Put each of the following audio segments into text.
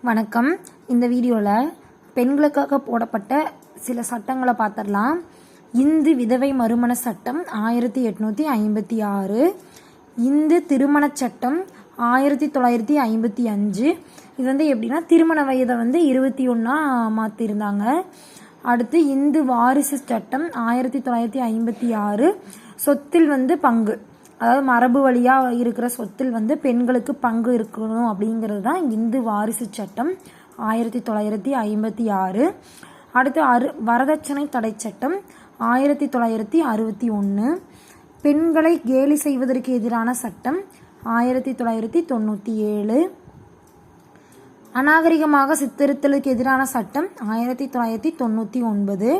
வணக்கம். இந்த வீடியோவில் பெண்களுக்காக போடப்பட்ட சில சட்டங்களை பார்த்துடலாம். இந்து விதவை மறுமண சட்டம் 1856, இந்து திருமண சட்டம் 1955. இது எப்படின்னா திருமண வயதை 21 மாற்றிருந்தாங்க. அடுத்து இந்து வாரிசு சட்டம் 1956, சொத்தில் பங்கு, அதாவது மரபு வழியாக இருக்கிற சொத்தில் பெண்களுக்கு பங்கு இருக்கணும் அப்படிங்கிறது தான் இந்து வாரிசு சட்டம் 1956. அடுத்து வரதட்சணை தடை சட்டம் 1961, பெண்களை கேலி செய்வதற்கு எதிரான சட்டம் 1997, அநாகரிகமாக சித்தரித்தலுக்கு எதிரான சட்டம் 1999.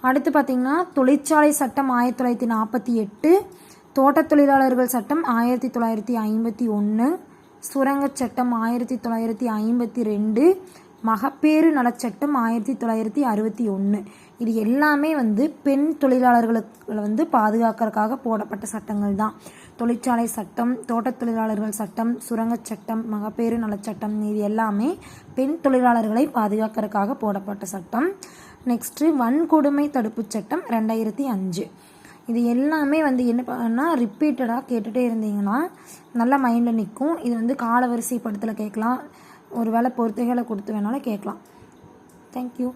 அடுத்து பார்த்திங்கன்னா தொழிற்சாலை சட்டம் 1948, தோட்ட தொழிலாளர்கள் சட்டம் 1951, சுரங்க சட்டம் 1952, மகப்பேறு நலச்சட்டம் 1961. இது எல்லாமே பெண் தொழிலாளர்களுக்கு பாதுகாக்கிறதுக்காக போடப்பட்ட சட்டங்கள் தான். தொழிற்சாலை சட்டம், தோட்ட தொழிலாளர்கள் சட்டம், சுரங்க சட்டம், மகப்பேறு நலச்சட்டம், இது எல்லாமே பெண் தொழிலாளர்களை பாதுகாக்கிறதுக்காக போடப்பட்ட சட்டம். நெக்ஸ்ட்டு வன்கொடுமை தடுப்பு சட்டம் 2005. இது எல்லாமே என்ன பண்ணால் ரிப்பீட்டடாக கேட்டுகிட்டே இருந்தீங்கன்னா நல்லா மைண்டில் நிற்கும். இது காலவரிசைப்படுத்தல கேட்கலாம், ஒரு வேளை பொறுத்துகளை கொடுத்து வேணாலும் கேட்கலாம். தேங்க்யூ.